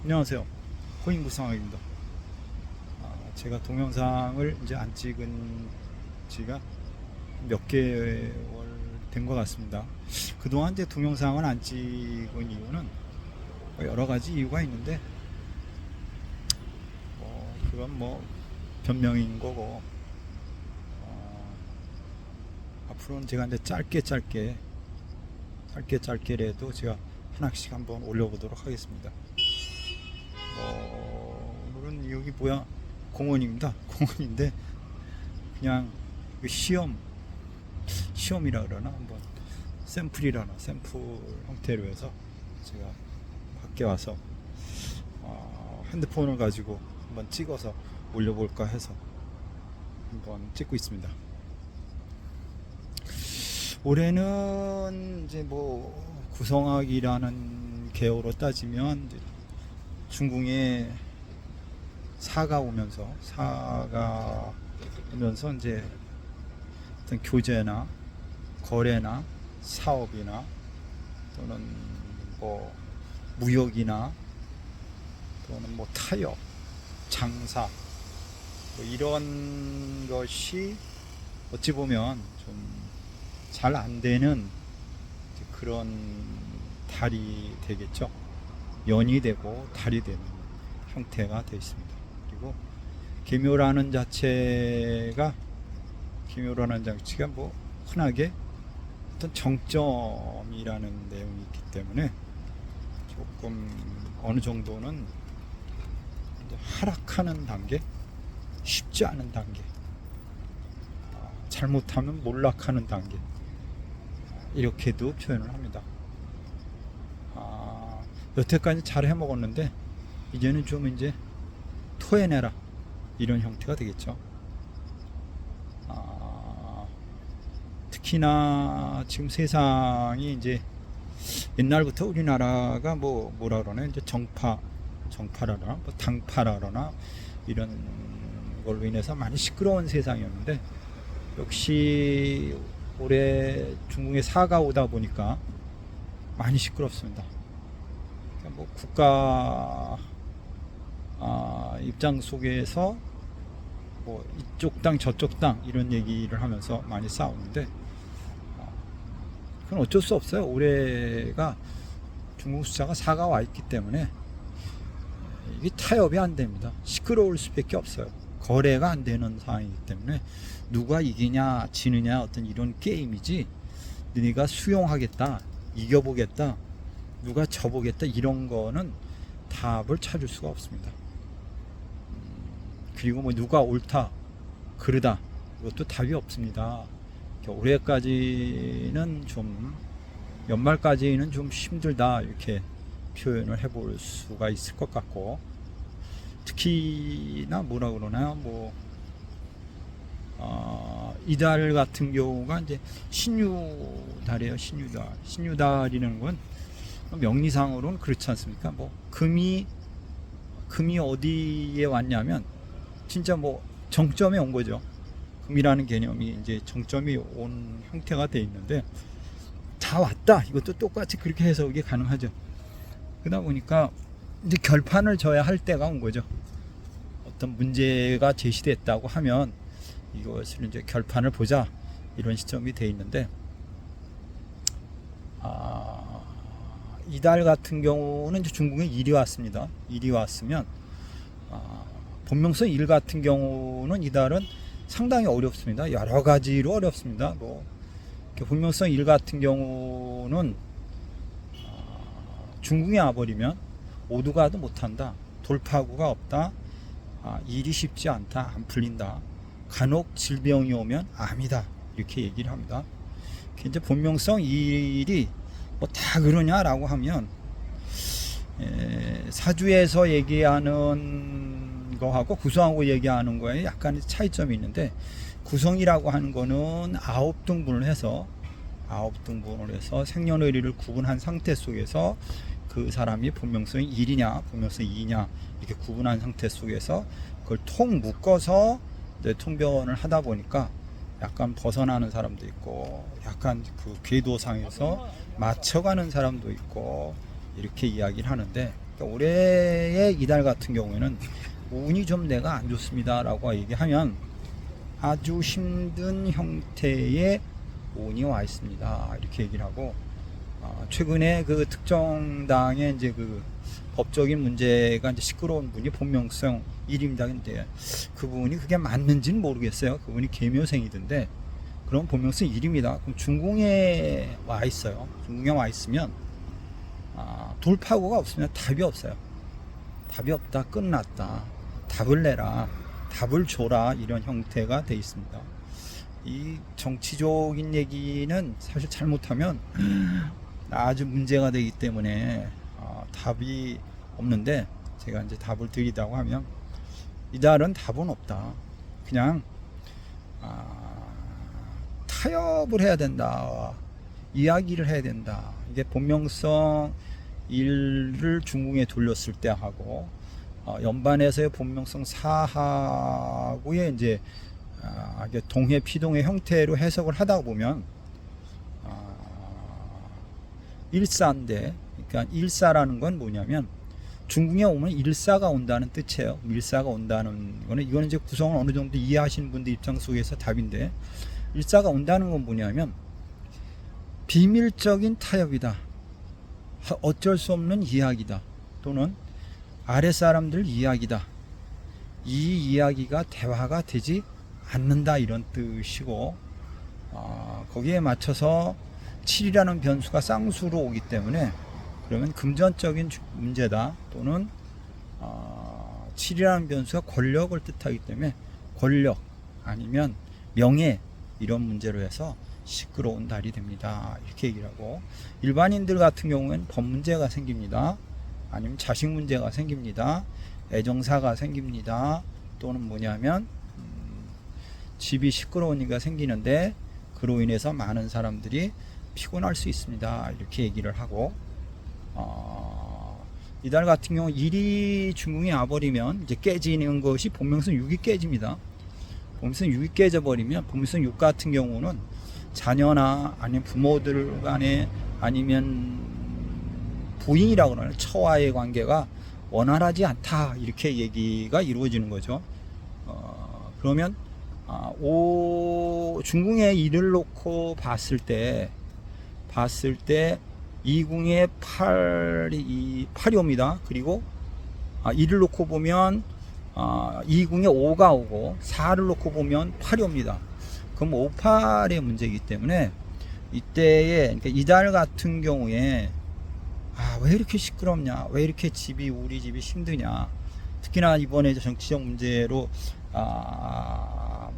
안녕하세요. 호인구상학입니다. 제가 동영상을 이제 안 찍은 지가 몇 개월 된 것 같습니다. 그동안 이제 동영상을 안 찍은 이유는 여러 가지 이유가 있는데, 그건 뭐 변명인 거고, 앞으로는 제가 이제 짧게라도 제가 하나씩 한번 올려보도록 하겠습니다. 오늘은 여기 뭐야, 공원입니다. 공원인데 그냥 시험이라 그러나 한번 샘플 형태로 해서 제가 밖에 와서 핸드폰을 가지고 한번 찍어서 올려볼까 해서 한번 찍고 있습니다. 올해는 이제 뭐 구성학이라는 계열로 따지면 이제 중궁에 사가 오면서 이제 어떤 교제나 거래나 사업이나 또는 뭐 무역이나 또는 뭐 타협, 장사 뭐 이런 것이 어찌 보면 좀 잘 안 되는 그런 달이 되겠죠. 연이 되고 달이 되는 형태가 되어 있습니다. 그리고 계묘라는 자체가 뭐 흔하게 어떤 정점이라는 내용이 있기 때문에 조금 어느 정도는 이제 하락하는 단계, 쉽지 않은 단계, 잘못하면 몰락하는 단계, 이렇게도 표현을 합니다. 여태까지 잘 해먹었는데 이제는 좀 이제 토해내라, 이런 형태가 되겠죠. 특히나 지금 세상이 이제 옛날부터 우리나라가 뭐라 그러나 이제 정파라나 뭐 당파라나 이런 걸로 인해서 많이 시끄러운 세상이었는데, 역시 올해 중궁에 사가 오다 보니까 많이 시끄럽습니다. 뭐 국가 입장 속에서 뭐 이쪽 당 저쪽 당 이런 얘기를 하면서 많이 싸우는데, 그건 어쩔 수 없어요. 올해가 중궁 숫자가 4가 와 있기 때문에 이게 타협이 안 됩니다. 시끄러울 수밖에 없어요. 거래가 안 되는 상황이기 때문에 누가 이기냐 지느냐 어떤 이런 게임이지, 너네가 수용하겠다, 이겨보겠다, 누가 져보겠다, 이런 거는 답을 찾을 수가 없습니다. 그리고 뭐 누가 옳다 그르다, 이것도 답이 없습니다. 올해까지는 좀, 연말까지는 좀 힘들다, 이렇게 표현을 해볼 수가 있을 것 같고, 특히나 뭐라 그러나요, 이달 같은 경우가 이제 신유달이에요. 신유달이라는 건 명리상으로는 그렇지 않습니까? 뭐 금이 어디에 왔냐면 진짜 뭐 정점에 온 거죠. 금이라는 개념이 이제 정점이 온 형태가 돼 있는데, 다 왔다, 이것도 똑같이 그렇게 해석이 가능하죠. 그러다 보니까 이제 결판을 져야 할 때가 온 거죠. 어떤 문제가 제시됐다고 하면 이것을 이제 결판을 보자, 이런 시점이 돼 있는데, 이달 같은 경우는 이제 중궁에 일이 왔습니다. 일이 왔으면 본명성 일 같은 경우는 이달은 상당히 어렵습니다. 여러 가지로 어렵습니다. 본명성 일 같은 경우는 중궁에 와버리면 오두가도 못한다, 돌파구가 없다, 일이 쉽지 않다, 안 풀린다, 간혹 질병이 오면 암이다, 이렇게 얘기를 합니다. 이제 본명성 일이 뭐 다 그러냐라고 하면, 사주에서 얘기하는 거하고 구성하고 얘기하는 거에 약간의 차이점이 있는데, 구성이라고 하는 거는 9등분을 해서 생년월일을 구분한 상태 속에서 그 사람이 본명성이 1이냐 본명성이 2냐 이렇게 구분한 상태 속에서 그걸 통 묶어서 이제 통변을 하다 보니까 약간 벗어나는 사람도 있고, 약간 그 궤도상에서 맞춰가는 사람도 있고, 이렇게 이야기를 하는데, 그러니까 올해의 이달 같은 경우에는 운이 좀 내가 안 좋습니다 라고 얘기하면 아주 힘든 형태의 운이 와 있습니다 이렇게 얘기를 하고, 최근에 그 특정 당의 이제 그 법적인 문제가 이제 시끄러운 분이 본명성 1입니다. 근데 그분이 그게 맞는지는 모르겠어요. 그분이 계묘생이던데 그럼 본명성 1입니다. 그럼 중궁에 와 있어요. 중궁에 와 있으면 돌파구가 없으면 답이 없어요. 답이 없다, 끝났다, 답을 내라, 답을 줘라, 이런 형태가 돼 있습니다. 이 정치적인 얘기는 사실 잘못하면 아주 문제가 되기 때문에 답이 없는데, 제가 이제 답을 드리다고 하면 이달은 답은 없다. 그냥 타협을 해야 된다, 이야기를 해야 된다. 이게 본명성 1을 중궁에 돌렸을 때 하고 연반에서의 본명성 4하고의 이제 동해 피동의 형태로 해석을 하다 보면 일사인데, 그러니까 일사라는 건 뭐냐면 중궁에 오면 일사가 온다는 뜻이에요. 일사가 온다는 거는, 이거는 이제 구성을 어느 정도 이해하시는 분들 입장 속에서 답인데, 일사가 온다는 건 뭐냐면 비밀적인 타협이다, 어쩔 수 없는 이야기다, 또는 아랫사람들 이야기다, 이 이야기가 대화가 되지 않는다, 이런 뜻이고, 거기에 맞춰서 7이라는 변수가 쌍수로 오기 때문에 그러면 금전적인 문제다, 또는 7이라는 변수가 권력을 뜻하기 때문에 권력 아니면 명예, 이런 문제로 해서 시끄러운 달이 됩니다 이렇게 얘기를 하고, 일반인들 같은 경우에는 법 문제가 생깁니다, 아니면 자식 문제가 생깁니다, 애정사가 생깁니다, 또는 뭐냐면 집이 시끄러우니까 생기는데 그로 인해서 많은 사람들이 피곤할 수 있습니다 이렇게 얘기를 하고, 이달 같은 경우 1이 중궁에 와버리면 이제 깨지는 것이 본명성 6이 깨집니다. 본명성 6이 깨져버리면 본명성 6 같은 경우는 자녀나 아니면 부모들 간에 아니면 부인이라고 그러는 처와의 관계가 원활하지 않다, 이렇게 얘기가 이루어지는 거죠. 그러면 중궁에 1을 놓고 봤을 때 이궁에 8이 옵니다. 그리고 1을 놓고 보면 이궁에 5가 오고, 4를 놓고 보면 8이 옵니다. 그럼 5, 8의 문제이기 때문에 이때에, 그러니까 이달 같은 경우에 왜 이렇게 시끄럽냐, 왜 이렇게 우리 집이 힘드냐, 특히나 이번에 정치적 문제로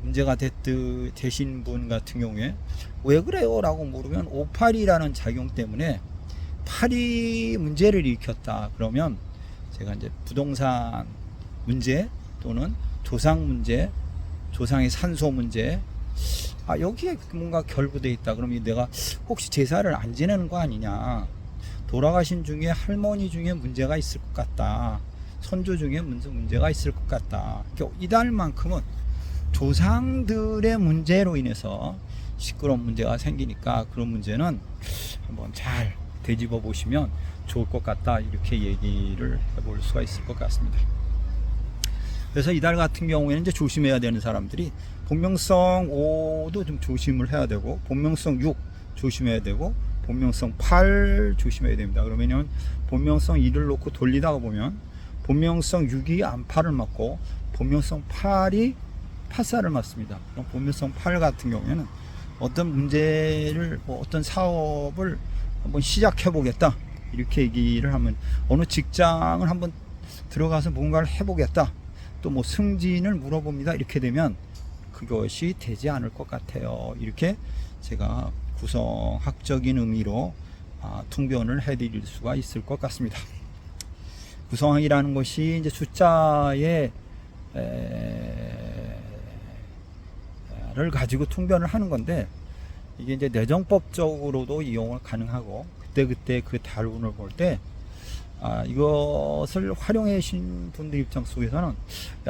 문제가 되신 분 같은 경우에 왜 그래요? 라고 물으면 5, 8이라는 작용 때문에 8이 문제를 일으켰다. 그러면 제가 이제 부동산 문제, 또는 조상 문제, 조상의 산소 문제, 여기에 뭔가 결부되어 있다. 그러면 내가 혹시 제사를 안 지내는 거 아니냐, 돌아가신 중에 할머니 중에 문제가 있을 것 같다, 선조 중에 문제가 있을 것 같다. 이달만큼은 조상들의 문제로 인해서 시끄러운 문제가 생기니까 그런 문제는 한번 잘 되짚어 보시면 좋을 것 같다, 이렇게 얘기를 해볼 수가 있을 것 같습니다. 그래서 이달 같은 경우에는 이제 조심해야 되는 사람들이 본명성 5도 좀 조심을 해야 되고, 본명성 6 조심해야 되고, 본명성 8 조심해야 됩니다. 그러면 본명성 1을 놓고 돌리다가 보면 본명성 6이 안파를 맞고 본명성 8이 파사를 맞습니다. 그럼 본명성 8 같은 경우에는 어떤 문제를, 어떤 사업을 한번 시작해 보겠다, 이렇게 얘기를 하면, 어느 직장을 한번 들어가서 뭔가를 해보겠다, 또 뭐 승진을 물어봅니다, 이렇게 되면 그것이 되지 않을 것 같아요. 이렇게 제가 구성학적인 의미로 퉁변을 해드릴 수가 있을 것 같습니다. 구성학이라는 것이 이제 숫자의 를 가지고 퉁변을 하는 건데, 이게 이제 내정법적으로도 이용을 가능하고, 그때 그 달운을 볼 때 이것을 활용해 계신 분들 입장 속에서는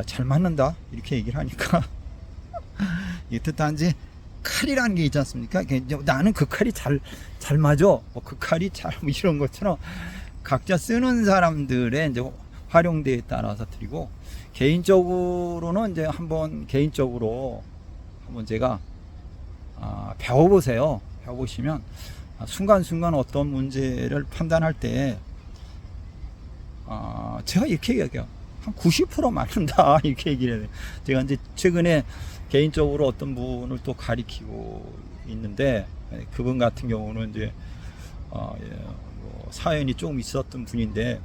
잘 맞는다, 이렇게 얘기를 하니까 이게 뜻한지 칼이라는 게 있지 않습니까? 나는 그 칼이 잘 맞아, 그 칼이 잘 이런 것처럼 각자 쓰는 사람들의 이제 활용도에 따라서 드리고, 개인적으로는 이제 개인적으로 한번 제가 배워보세요. 배워보시면 순간순간 어떤 문제를 판단할 때 제가 이렇게 얘기해요. 한 90% 맞는다 이렇게 얘기를 해요. 제가 이제 최근에 개인적으로 어떤 분을 또 가리키고 있는데, 그분 같은 경우는 이제 뭐 사연이 조금 있었던 분인데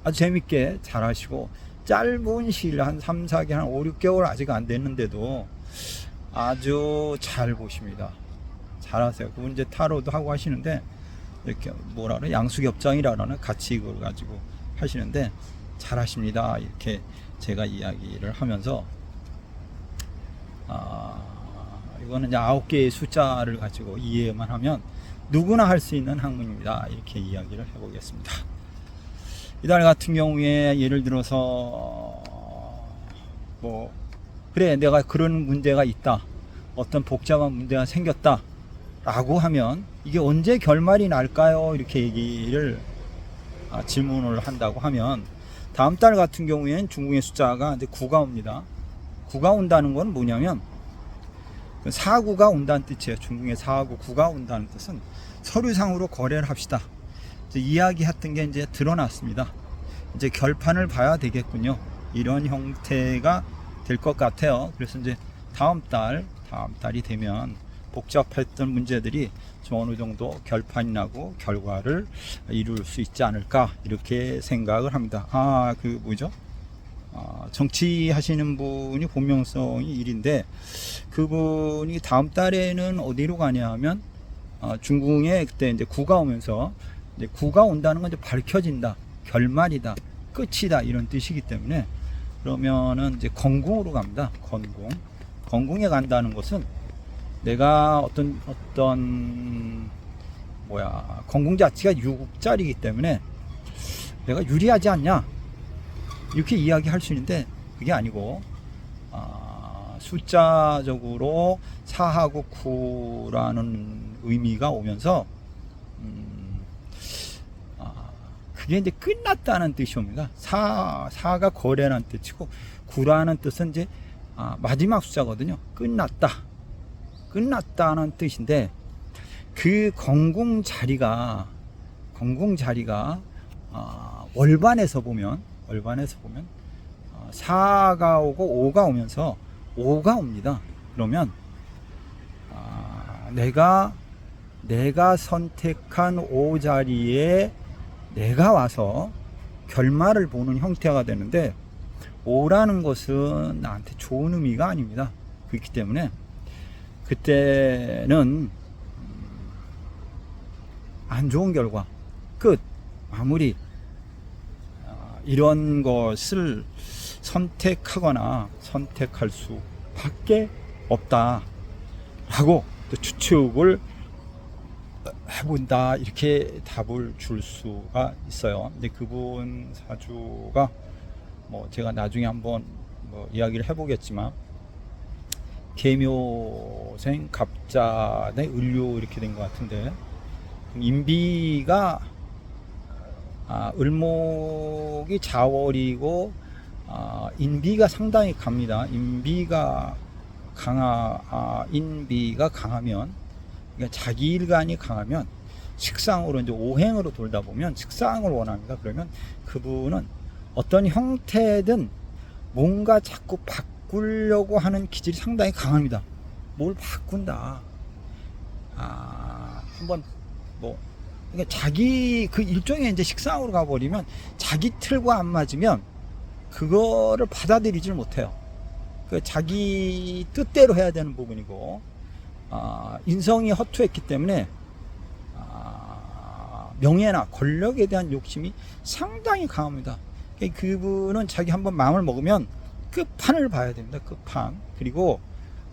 아주 재밌게 잘하시고, 짧은 시일 한 3, 4개월, 한 5, 6개월 아직 안 됐는데도 아주 잘 보십니다. 잘하세요. 그분 이제 타로도 하고 하시는데, 이렇게 뭐라 그래, 양수겹장이라는 같이 이걸 가지고 하시는데 잘하십니다. 이렇게 제가 이야기를 하면서, 이거는 이제 9개의 숫자를 가지고 이해만 하면 누구나 할 수 있는 학문입니다. 이렇게 이야기를 해보겠습니다. 이달 같은 경우에 예를 들어서 뭐 그래, 내가 그런 문제가 있다, 어떤 복잡한 문제가 생겼다 라고 하면 이게 언제 결말이 날까요? 이렇게 얘기를 질문을 한다고 하면, 다음 달 같은 경우에는 중궁의 숫자가 이제 9가 옵니다. 9가 온다는 건 뭐냐면 사구가 온다는 뜻이에요. 중궁의 4하고 9가 온다는 뜻은 서류상으로 거래를 합시다, 이제 이야기했던 게 이제 드러났습니다. 이제 결판을 봐야 되겠군요. 이런 형태가 될 것 같아요. 그래서 이제 다음 달이 되면 복잡했던 문제들이 좀 어느 정도 결판이 나고 결과를 이룰 수 있지 않을까, 이렇게 생각을 합니다. 그 뭐죠? 정치하시는 분이 본명성이 1인데 그분이 다음 달에는 어디로 가냐 하면 중궁에 그때 이제 9가 오면서, 이제 9가 온다는 건 이제 밝혀진다, 결말이다, 끝이다, 이런 뜻이기 때문에, 그러면은 이제 건궁으로 갑니다. 건궁에 간다는 것은 내가 건궁 자체가 6자리이기 때문에 내가 유리하지 않냐, 이렇게 이야기할 수 있는데, 그게 아니고 숫자적으로 4하고 9라는 의미가 오면서 그게 이제 끝났다는 뜻이 옵니다. 4가 거래라는 뜻이고 9라는 뜻은 이제 마지막 숫자거든요. 끝났다는 뜻인데, 그 건궁 자리가 월반에서 보면 4가 오고 5가 오면서 5가 옵니다. 그러면 내가 선택한 5 자리에 내가 와서 결말을 보는 형태가 되는데, 5라는 것은 나한테 좋은 의미가 아닙니다. 그렇기 때문에 그때는 안 좋은 결과, 끝, 마무리, 이런 것을 선택하거나 선택할 수밖에 없다라고 또 추측을 해본다, 이렇게 답을 줄 수가 있어요. 근데 그분 사주가 뭐 제가 나중에 한번 이야기를 해보겠지만, 계묘생 갑자의 을묘 이렇게 된 것 같은데, 인비가 을목이 자월이고 인비가 상당히 갑니다. 인비가 강하면, 그러니까 자기 일간이 강하면 식상으로 이제 오행으로 돌다 보면 식상을 원합니다. 그러면 그분은 어떤 형태든 뭔가 자꾸 바꾸려고 하는 기질이 상당히 강합니다. 뭘 바꾼다, 한번 그러니까 자기 그 일종의 이제 식상으로 가버리면 자기 틀과 안 맞으면 그거를 받아들이질 못해요. 그 자기 뜻대로 해야 되는 부분이고, 인성이 허투했기 때문에 명예나 권력에 대한 욕심이 상당히 강합니다. 그분은 자기 한번 마음을 먹으면 끝판을 봐야 됩니다. 끝판. 그리고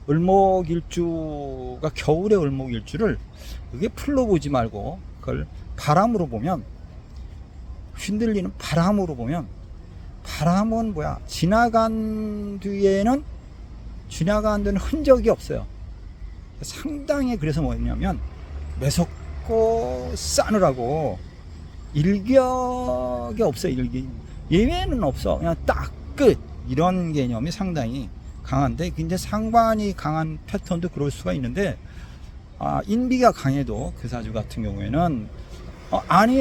을목일주가 겨울의 을목일주를 그게 풀로 보지 말고 그걸 바람으로 보면, 흔들리는 바람으로 보면, 바람은 지나간 뒤에는 흔적이 없어요. 상당히, 그래서 뭐냐면 매섭고 싸늘하고 일격이 없어요. 예외는 없어. 그냥 딱 끝. 이런 개념이 상당히 강한데, 이제 상관이 강한 패턴도 그럴 수가 있는데, 인비가 강해도 그 사주 같은 경우에는 아니